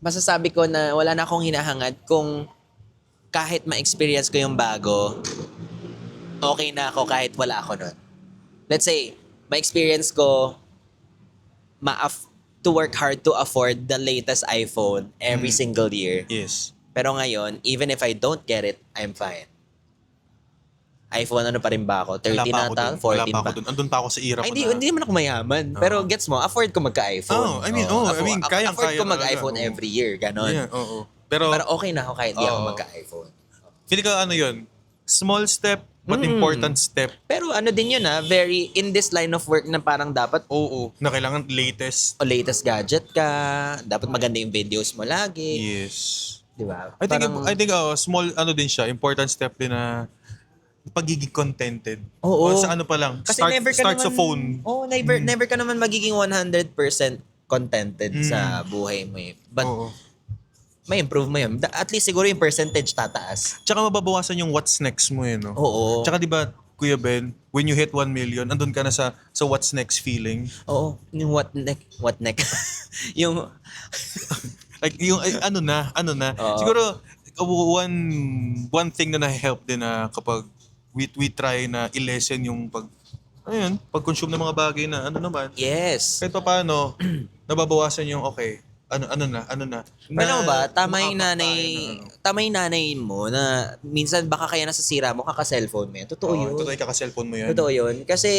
masasabi ko na wala na akong hinahangad kung kahit ma-experience ko yung bago, okay na ako kahit wala ako nun. Let's say, ma-experience ko to work hard to afford the latest iPhone every single year. Yes. Pero ngayon, even if I don't get it, I'm fine. iPhone ano pa rin ba ako? 13 na ata? 14 Wala pa ako pa? dun. Andun pa ako sa era ko Ay, hindi naman ako mayaman. Pero gets mo, afford ko magka-iPhone. Kayang-kaya afford ko mag-iPhone talaga. every year, ganon. Yeah, oo. Pero okay na ako kahit di ako Oo. magka-iPhone. feel ko yun, small step, but important step. Pero ano din yun very, in this line of work na parang dapat Oo. Na kailangan latest. latest gadget ka, dapat maganda yung videos mo lagi. Yes. Di ba? I think small din siya, important step din na pagiging contented. Oo. O sa pa lang, Kasi never ka start naman, sa phone. Never ka naman magiging 100% contented sa buhay mo eh. But Oo. may improve mo yun. At least siguro yung percentage tataas. Tsaka mababawasan yung what's next mo no? Oo. Tsaka di ba, Kuya Ben, when you hit 1 million, andun ka na sa what's next feeling. Oo. Yung what next? Yung Like, yung ano na. Oo. Siguro, one thing na na-help din na kapag we try na i-lessen yung pag-consume ng mga bagay na naman. yes. Kahit pa paano, nababawasan yung, okay, ano na. Pero alam mo ba, tama yung makakapagpain tama yung nanay mo na minsan baka kaya nasasira mo kaka-cellphone mo yan. Totoo yun. Totoo yung kaka-cellphone mo yan. Totoo yun. Kasi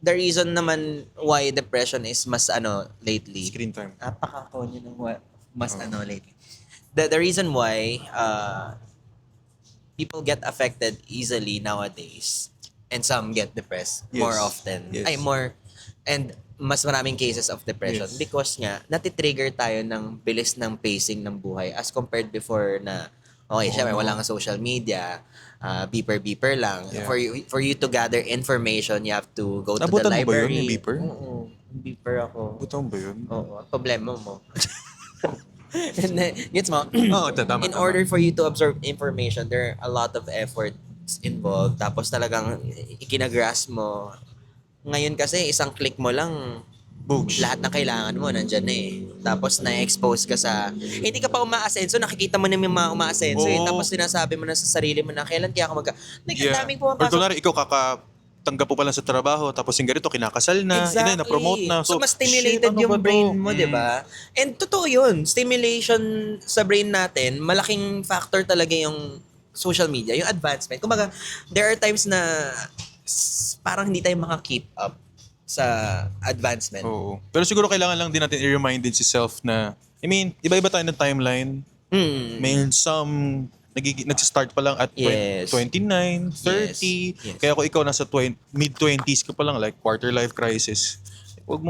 the reason naman why depression is mas lately. Screen time. Napakakaw nyo ng mas lately. The reason why people get affected easily nowadays and some get depressed Yes. more often. Yes. And mas maraming cases of depression Yes. because nga natitrigger tayo ng bilis ng pacing ng buhay as compared before na okay, syempre wala nga social media, beeper lang. Yeah. For you to gather information, you have to go to Nabutan the mo ba yun, library. yung beeper? Oo, beeper ako. Butang ba yun? Oo, problema mo. And then, gets mo? Oo, tama. In order for you to absorb information, there are a lot of efforts involved. Tapos talagang ikinagrasp mo. Ngayon kasi, isang click mo lang, Boogs. lahat ng kailangan mo, nandyan na eh. Tapos na-expose ka sa... Hindi ka pa umaasenso, nakikita mo na yung mga umaasenso eh. Oo. Tapos sinasabi mo na sa sarili mo na kailan kaya ako Ang daming Or pumapasok. kunwari, ikaw tanggap po pala sa trabaho, tapos yung ganito, kinakasal na, Exactly. na-promote na. So, mas stimulated shit, ano yung ba to? brain mo, di ba? And totoo yun. Stimulation sa brain natin, malaking factor talaga yung social media, yung advancement. Kumbaga, there are times na parang hindi tayo maka-keep up sa advancement. Oo. Pero siguro kailangan lang din natin i-remind din si self na, I mean, iba-iba tayo ng timeline. May some nag-start pa lang at Yes. 29, 30. Yes. Kaya kung ikaw nasa mid-20s ka pa lang, like quarter life crisis, wag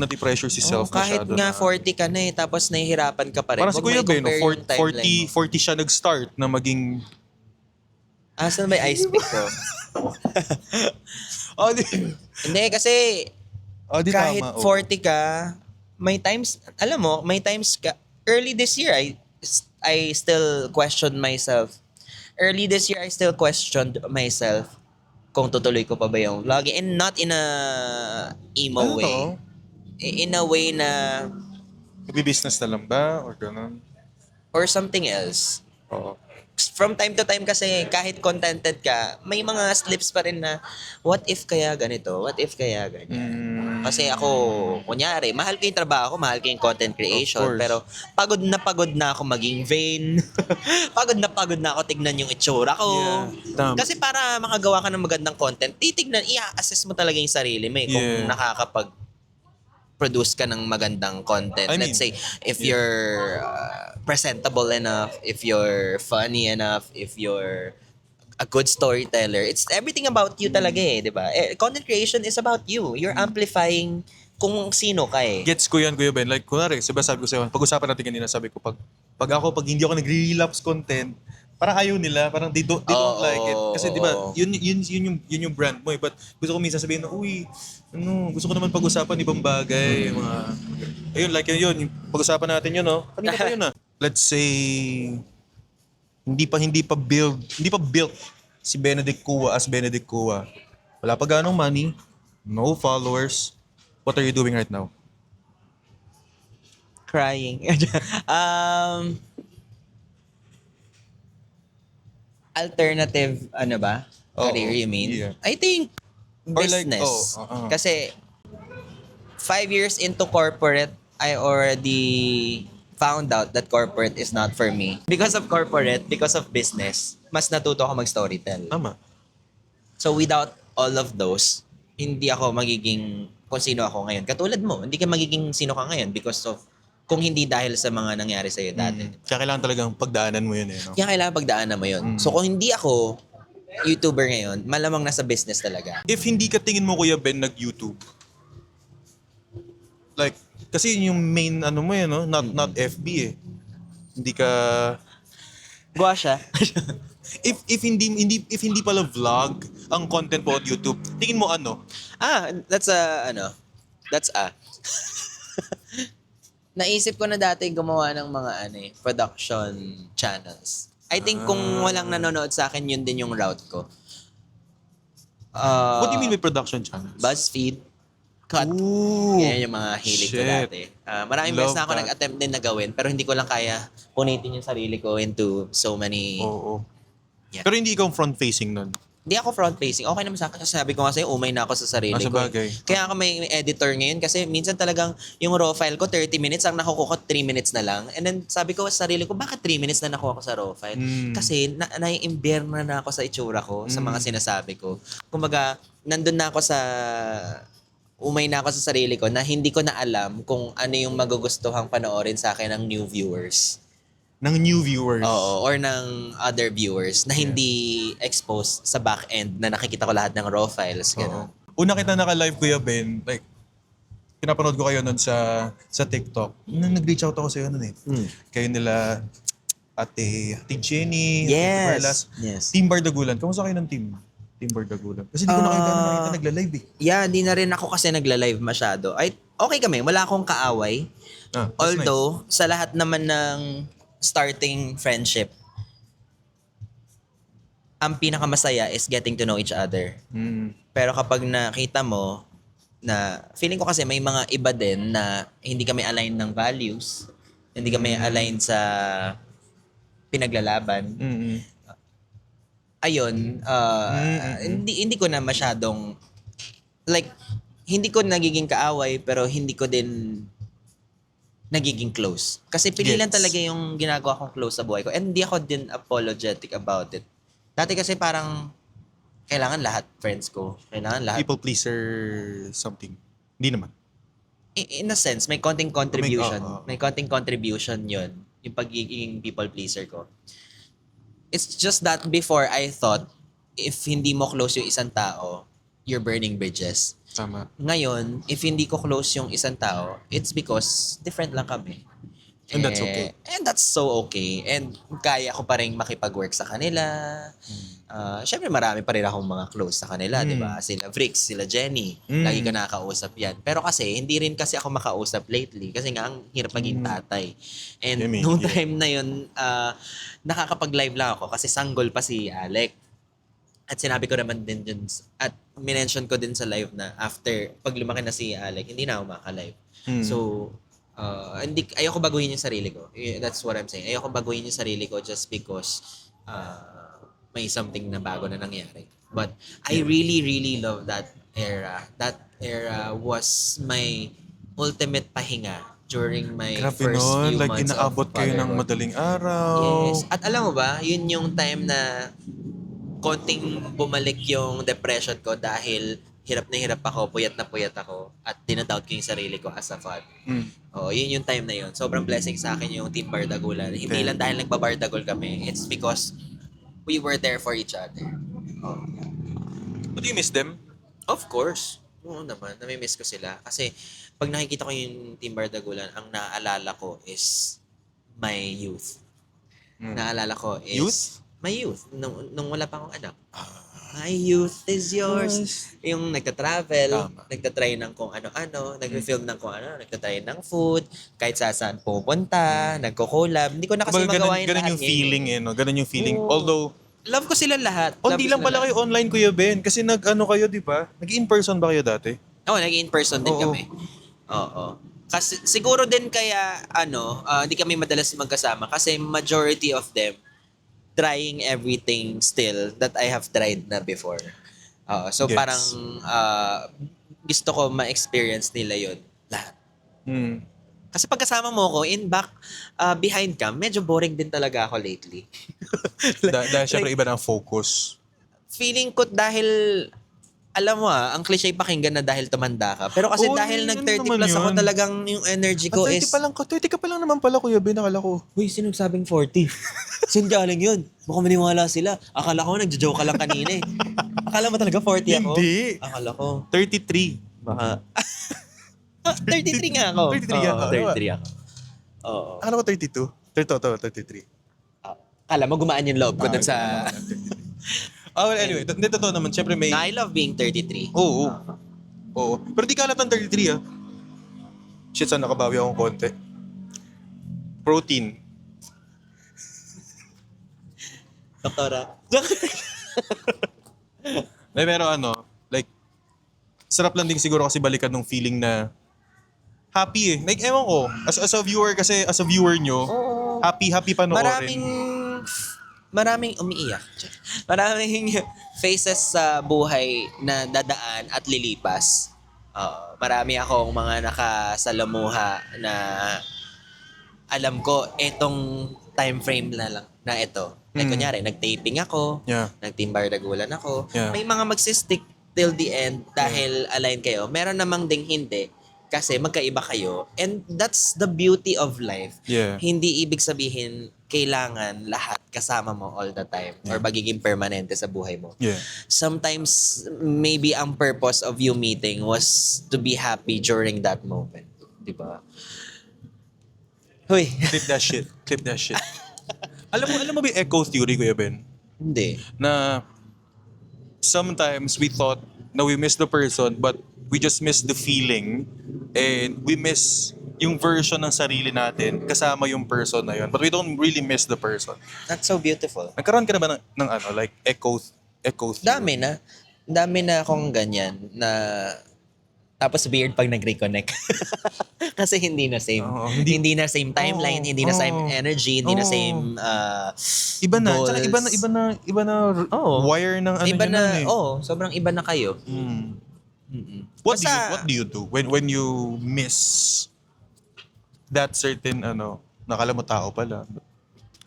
natin pressure si self Kahit masyado nga na. 40 ka na eh, tapos nahihirapan ka pa rin. Parang si Huwag Kuya mo Ben, i-compare yung timeline 40 siya nag-start na maging... Saan ba yung ice pick ko? Hindi, kasi di kahit tama, 40 ka, may times ka, early this year, I still questioned myself. Early this year, I still questioned myself kung tutuloy ko pa ba yung vlogging. And not in a emo Ano way. to? In a way na, Nagbi-business na lang ba? Or gano'n? or something else. Oo. From time to time kasi kahit contented ka, may mga slips pa rin na what if kaya ganito, what if kaya ganyan. Kasi ako, kunyari, mahal ko yung trabaho ko, mahal ko yung content creation, Of course. pero pagod na ako maging vain. pagod na ako tignan yung itsura ko. Yeah, tama. Kasi para makagawa ka ng magandang content, i-assess mo talaga yung sarili mo kung Yeah. nakakapag-produce ka ng magandang content. I mean, Let's say, if you're presentable enough, if you're funny enough, if you're a good storyteller, it's everything about you talaga di ba? Content creation is about you. You're amplifying kung sino ka Gets ko yan, Kuya Ben. Like, kunwari, sabi ko sa'yo, pag-usapan natin kanina, sabi ko, pag hindi ako nag-relapse content, parang ayaw nila, parang they don't like it. Kasi di ba, yun yung brand mo eh. But gusto ko minsan sabihin na, uy, gusto ko naman pag-usapan ibang bagay, mga, ayun, like yun, yung pag-usapan natin yun, no? Kanina pa yun, Let's say, hindi pa built si Benedict Cua as Benedict Cua. Wala pa ganong money, no followers. What are you doing right now? crying. Alternative, career, you mean? Yeah. I think, Or like, business. Kasi, Kasi, 5 years into corporate, I already found out that corporate is not for me. Because of corporate, because of business, mas natuto ako mag-storytell. tama. So without all of those, hindi ako magiging kung sino ako ngayon. Katulad mo, hindi ka magiging sino ka ngayon because of kung hindi dahil sa mga nangyari sa'yo dati. Kaya kailangan talagang pagdaanan mo yun eh, no? Kaya kailangan pagdaanan mo yun. So kung hindi ako YouTuber ngayon, malamang nasa business talaga. If hindi ka tingin mo, Kuya Ben, nag-YouTube, like, kasi yun yung main mo eh, no? Not FB eh. Hindi ka... Buwa siya. If hindi pala vlog ang content mo at YouTube, tingin mo ano? That's Naisip ko na dati gumawa ng mga production channels. I think kung walang nanonood sa akin, yun din yung route ko. What do you mean by production channels? BuzzFeed, Cut. Ooh, Yan yung mga hilig ko shit. dati. Maraming Love beses na ako that. nag-attempt din na gawin, pero hindi ko lang kaya punitin yung sarili ko into so many... Oo. Yeah. Pero hindi ikaw front-facing nun. Di ako front-facing. Okay naman sa akin. Kasi sabi ko nga sa'yo, umay na ako sa sarili Sa ko. bagay. Kaya ako may editor ngayon kasi minsan talagang yung raw file ko 30 minutes, ang nakukuha ko 3 minutes na lang. And then sabi ko sa sarili ko, bakit 3 minutes na nakuha ko sa raw file? Kasi nai-imbier na ako sa itsura ko, sa mga sinasabi ko. Kumbaga, nandun na ako sa umay na ako sa sarili ko na hindi ko na alam kung ano yung magugustuhang panoorin sa akin ng new viewers. Ng new viewers. Oo, or ng other viewers na hindi exposed sa back end na nakikita ko lahat ng raw files. Gano'n. Una kita naka-live, Kuya Ben, like, pinapanood ko kayo nun sa TikTok. Nag-reach out ako sa'yo nun eh. Kayo nila, Ate Jenny, Ate Perlas, Yes. Team Bardagulan. Kamusta kayo ng team Bardagulan? Kasi di ko na kayo gano'n nakita nagla-live eh. Yeah, di na rin ako kasi nagla-live masyado. Ay, okay kami, wala akong kaaway. That's Although, sa lahat naman ng starting friendship, ang pinakamasaya is getting to know each other. nice. Pero kapag nakita mo na, feeling ko kasi may mga iba din na hindi kami aligned ng values, hindi kami aligned sa pinaglalaban. Ayun, hindi ko na masyadong, like, hindi ko nagiging kaaway pero hindi ko din nagiging close. Kasi pili lang Gets. talaga yung ginagawa kong close sa buhay ko. And hindi ako din apologetic about it. Dati kasi parang kailangan lahat friends ko. Kailangan lahat. People pleaser something. Hindi naman. In a sense, may konting contribution. oo. May konting contribution yun. Yung pagiging people pleaser ko. It's just that before I thought, if hindi mo close yung isang tao, you're burning bridges. Tama. Ngayon, if hindi ko close yung isang tao, it's because different lang kami. And that's okay. And that's so okay. And kaya ko pa rin makipag-work sa kanila. Syempre marami pa rin akong mga close sa kanila, di ba? Sila Vrix, sila Jenny. Lagi ko nakakausap yan. Pero kasi, hindi rin kasi ako makausap lately. Kasi nga, ang hirap maging tatay. And nung time na yun, nakakapag-live lang ako kasi sanggol pa si Alec. At sinabi ko naman din dun, at minention ko din sa live na after, pag lumaki na si Alec, hindi na ako makaka-live. So, ayoko baguhin yung sarili ko. That's what I'm saying. Ayoko baguhin yung sarili ko just because may something na bago na nangyari. But I really, really love that era. That era was my ultimate pahinga during my Grabe first nun. few Like, months inaabot of kayo ng fatherhood. madaling araw. Yes. At alam mo ba, yun yung time na konting bumalik yung depression ko dahil hirap na hirap ako, puyat na puyat ako, at dinadoubt ko yung sarili ko as a father. Yun yung time na yun. Sobrang blessing sa akin yung Team Bardagulan. Hindi lang dahil nagbabardagol kami. It's because we were there for each other. But do you miss them? Of course. Oo naman, namimiss ko sila. Kasi pag nakikita ko yung Team Bardagulan, ang naaalala ko is my youth. Naalala ko is Youth? my youth. Nung wala pa akong anak. My youth is yours. Yung nagta-travel, Tama. nagta-try ng kung ano-ano, nagfi-film ng kung ano, nagta-try ng food, kahit saan pupunta, nagko-collab. Hindi ko na kasi Kumbaga, magawa yung ganun lahat yung ngayon. feeling eh, no? Ganun yung feeling. Oo. Although, Love ko sila lahat. hindi lang pala kayo online, Kuya Ben. Kasi nag-ano kayo, di ba? Nag-in-person ba kayo dati? Oo, nag-in-person din Oo. kami. Oo. Kasi siguro din kaya hindi kami madalas magkasama kasi majority of them trying everything still that I have tried na before. So Gets. parang gusto ko ma-experience nila yun lahat. Kasi pagkasama mo ko in back behind cam, medyo boring din talaga ako lately. Dahil syempre iba na ang focus. Feeling ko dahil alam mo ang cliche pakinggan na dahil tumanda ka. Pero kasi Oo, dahil yun nag-30 naman plus ako yun. talagang yung energy ko is 30 ka pa lang naman pala, Kuya Ben, akala ko. Uy, sino nagsabing 40? Saan galing yun? Baka maniwala sila. Akala ko, nagjo-joke ka lang kanina eh. Akala mo talaga 40 ako? Hindi. Akala ko. 33. Baka... 33 nga ako. 33 nga ako. 33 ako. Oo. Akala ko 32. 33. Akala mo gumaan yung loob ko dun sa... Well, anyway, hindi totoo naman. Syempre may... I love being 33. Oo. Oo. Pero di ka halatang 33 ah. Shit, saan nakabawi akong konti. Protein. Doktora. Pero like, sarap lang din siguro kasi balikan ng feeling na happy eh. Like, ewan ko, as a viewer kasi, as a viewer nyo, happy panoorin. Maraming umiiyak. Maraming phases sa buhay na dadaan at lilipas. Marami akong mga nakasalamuha na alam ko etong time frame na lang na ito. Like kunyari, nag-taping ako, Yeah. nag-team Bardagulan ako. Yeah. May mga magsistick till the end dahil align kayo. Meron namang ding hindi kasi magkaiba kayo. And that's the beauty of life. Yeah. Hindi ibig sabihin kailangan lahat kasama mo all the time or magiging permanente sa buhay mo. Yeah. Sometimes maybe ang purpose of you meeting was to be happy during that moment. Diba? Huy. Clip that shit. Clip that shit. alam mo ba yung echo theory, Kuya Ben? Hindi. Na sometimes we thought na we miss the person but we just miss the feeling and we miss yung version ng sarili natin kasama yung person na yun. But we don't really miss the person. That's so beautiful. Nagkaroon ka na ba ng ano, like echo theory? Dami na akong ganyan na tapos weird pag nag-reconnect. Kasi hindi na same. Oo, hindi na same timeline, hindi na same energy, hindi na same Iba na. goals. Tsaka iba na Oo. wire ng ano Iba yun na, eh. sobrang iba na kayo. Mm. Mm-mm. What Basta- do you do when you miss that certain nakala mo tao pala?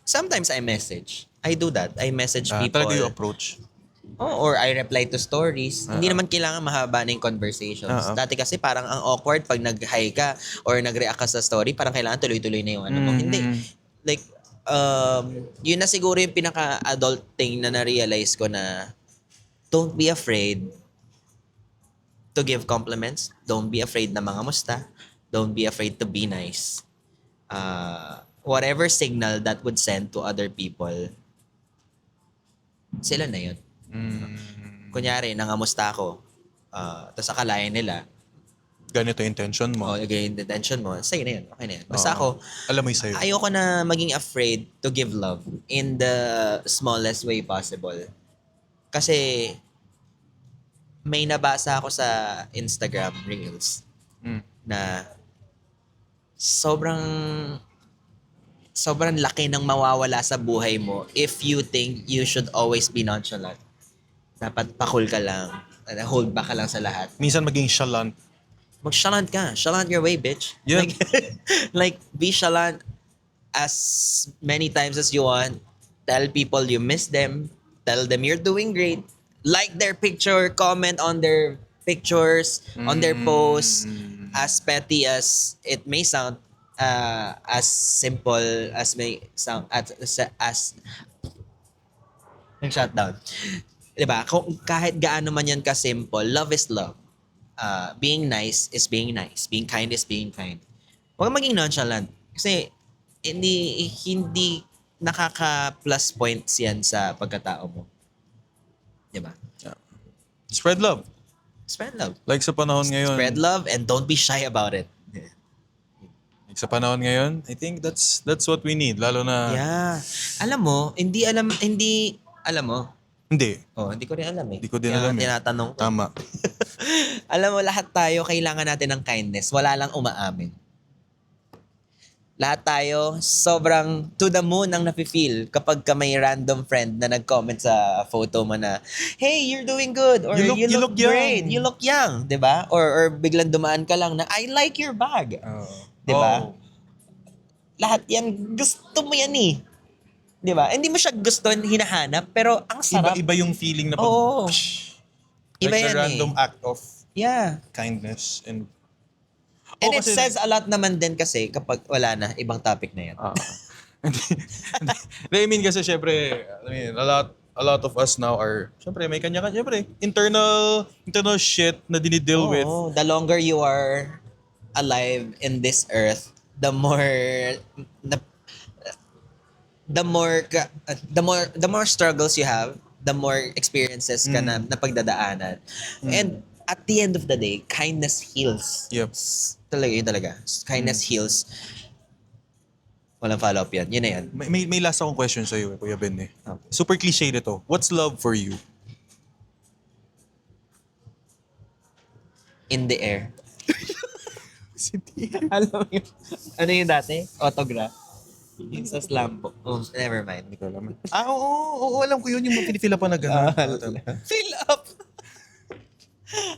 Sometimes I message. I do that. I message people. Talaga yung approach. Or I reply to stories. Hindi naman kailangan mahaba na yung conversations. Dati kasi parang ang awkward pag nag-hi ka or nag-react ka sa story, parang kailangan tuloy-tuloy na yung ano mo. Hindi. Like, yun na siguro yung pinaka-adult thing na na-realize ko na don't be afraid to give compliments. Don't be afraid na mga musta. Don't be afraid to be nice. Whatever signal that would send to other people, sila na yun. Kunyari, nangamusta ako, tapos akalain nila, Ganito yung intention mo. yung intention mo, sa'yo na yun, okay na yun. Basta ako, Alam mo yung sa'yo. ayoko na maging afraid to give love in the smallest way possible. Kasi, may nabasa ako sa Instagram Reels na sobrang laki ng mawawala sa buhay mo if you think you should always be nonchalant. Dapat pa-cool ka lang. Hold back ka lang sa lahat. Minsan maging chalant. Mag-chalant ka. Chalant your way, bitch. Yeah. Like, be chalant as many times as you want. Tell people you miss them. Tell them you're doing great. Like their picture. Comment on their pictures. On their posts. As petty as it may sound. As simple as may sound. As shutdown. Diba? Kung kahit gaano man yan ka-simple, love is love. Being nice is being nice. Being kind is being kind. Huwag maging nonchalant. Kasi hindi nakaka-plus points yan sa pagkatao mo. Diba? Spread love. Spread love. Like sa panahon ngayon. Spread love and don't be shy about it. Like sa panahon ngayon, I think that's what we need. Lalo na... Yeah. Alam mo, hindi alam mo. Hindi. Hindi ko rin alam eh. Hindi ko din Kaya alam eh. tinatanong ko. Tama. Alam mo, lahat tayo kailangan natin ng kindness. Wala lang umaamin. Lahat tayo sobrang to the moon ang nafe-feel kapag ka may random friend na nag-comment sa photo mo na, hey, you're doing good. Or You look great. young." You look young. Diba? Or biglang dumaan ka lang na, I like your bag. Diba? Oh. Lahat yan, gusto mo yan eh. Diba? Hindi mo siya gusto, hinahanap, pero ang sarap. Iba yung feeling na Oo. like Iba the yan random act of Yeah. kindness and And it kasi- says a lot naman din kasi kapag wala na, ibang topic na yan. I mean kasi syempre, a lot of us now are syempre may kanya-kanya syempre internal shit na dinideal with. Oo, the longer you are alive in this earth, the more struggles you have, the more experiences ka na napagdadaanan. And at the end of the day, kindness heals. Yep. Yun talaga. Kindness heals. Walang follow-up yan. Yun na yan. May last akong question sa iyo, Kuya Ben eh. Okay. Super cliche nito. What's love for you? In the air. Alam mo yun? Ano yung dati? Autograph. Yung sa slam po. Oh, never mind. Hindi ko alam. Oo, alam ko yun, yung pinifila pa na gano'n. Fill up!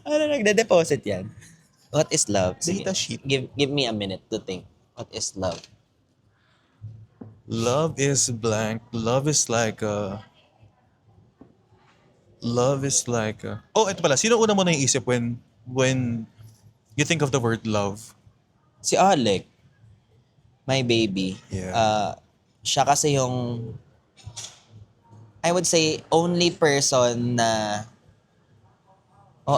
Ano, nagde-deposit yan? What is love? Sige. Data sheet. Give me a minute to think. What is love? Love is blank. Love is like a... Oh, ito pala. Sino una mo na iisip when you think of the word love? Si Alec, my baby. Yeah. Siya kasi yung, I would say, only person na,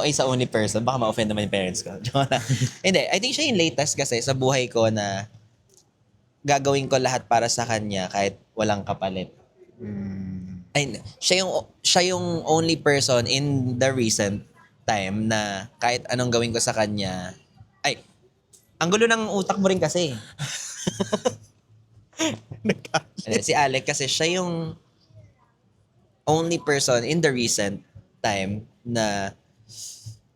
isa only person. Baka ma-offend naman yung parents ko. Joke lang. Hindi, I think siya yung latest kasi sa buhay ko na gagawin ko lahat para sa kanya kahit walang kapalit. Ay, siya yung only person in the recent time na kahit anong gawin ko sa kanya, ang gulo ng utak mo rin kasi. Si Alec kasi siya yung only person in the recent time na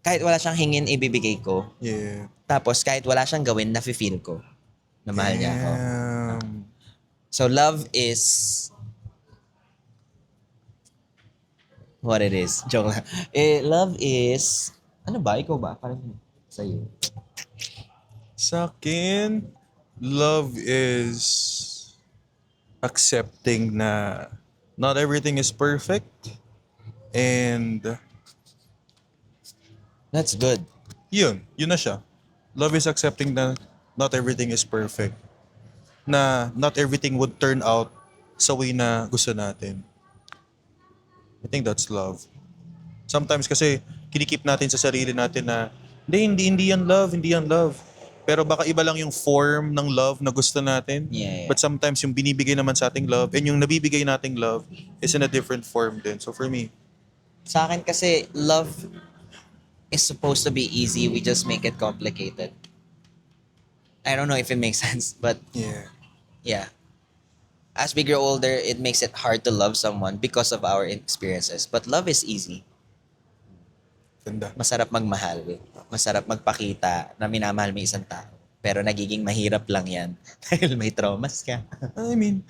kahit wala siyang hingin, ibibigay ko. Yeah. Tapos kahit wala siyang gawin, nafe-feel ko na mahal niya ako. Damn. So love is what it is. Joke lang. Love is, ano ba? Ikaw ba? Parang sa'yo. Sa akin, love is accepting na not everything is perfect. And That's good. yun na siya. Love is accepting na not everything is perfect. Na not everything would turn out sa way na gusto natin. I think that's love. Sometimes kasi kinikip natin sa sarili natin na hindi yan love. Pero baka iba lang yung form ng love na gusto natin. Yeah. But sometimes yung binibigay naman sa ating love and yung nabibigay nating love is in a different form din. So for me, Sa akin kasi, love is supposed to be easy. We just make it complicated. I don't know if it makes sense, but yeah. As we grow older, it makes it hard to love someone because of our experiences. But love is easy. ganda. Masarap magmahal. Masarap magpakita na minamahal mo isang tao. Pero nagiging mahirap lang yan dahil may traumas ka. I mean,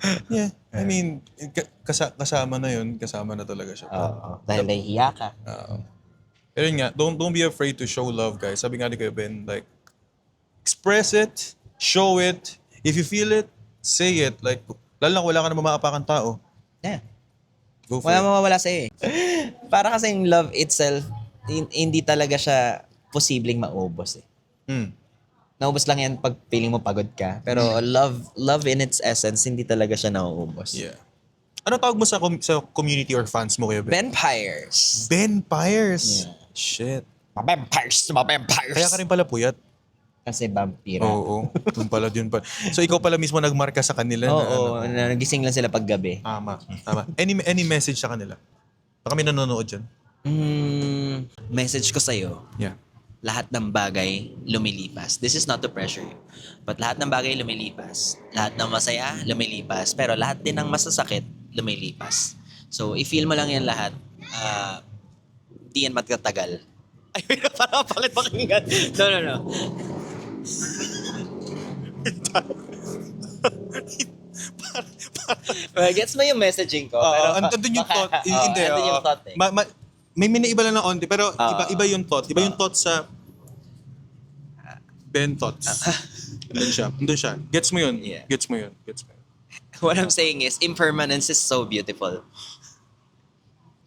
kasama na yun. Kasama na talaga siya. Oo. Dahil nahihiya ka. Pero yun nga, don't be afraid to show love, guys. Sabi nga ni Kuya Ben, like, express it, show it. If you feel it, say it. Like, lalo lang wala ka na mamaapakan tao. Yeah. Go for Wala it. mawawala sa'yo eh. Para kasing love itself, hindi talaga siya posibleng maubos eh. Naubos lang yan pag feeling mo pagod ka. Pero love in its essence, hindi talaga siya nauubos. Yeah. Ano tawag mo sa community or fans mo, Kuya Ben? Vampires. Vampires. Yeah. Shit. Vampires. Kaya ka rin pala puyat. Kasi vampira. Oo. Dun pala. So ikaw pala mismo nagmarka sa kanila Oo, nagising lang sila paggabi. Tama. Any message sa kanila? Baka may nanonood dyan. Message ko sa'yo, Yeah. lahat ng bagay lumilipas. This is not to pressure you. But lahat ng bagay lumilipas. Lahat ng masaya, lumilipas. Pero lahat din ng masasakit, lumilipas. So, i-feel mo lang yan lahat. Di yan matatagal. Ay, parang bakit pakinggan? No. Gets mo yung messaging ko. Pero, Andun yung thought. Hindi. andun yung thought eh. May minaiba lang ng onti, pero iba yung thought. Iba yung thought sa Ben thoughts. Andun siya. Gets mo yun. Yeah. Gets mo yun. What I'm saying is, impermanence is so beautiful.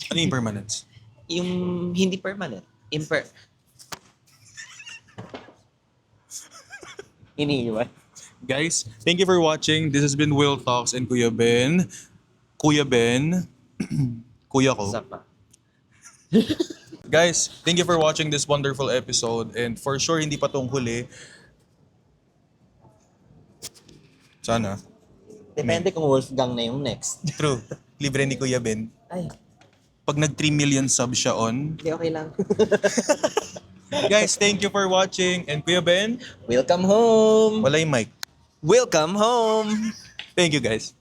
Ano yung impermanence? Yung hindi permanent. Iniiwan. Guys, thank you for watching. This has been Will Talks and Kuya Ben. Kuya Ben. Kuya ko. Isa pa. Guys, thank you for watching this wonderful episode. And for sure, hindi pa tong huli. Sana. Depende kung Wolfgang na yung next. True. Libre ni Kuya Ben. Ay, Pag nag 3 million subs siya on. hindi okay lang. Guys, thank you for watching. And Kuya Ben, Welcome home! wala yung mic. Welcome home! Thank you, guys.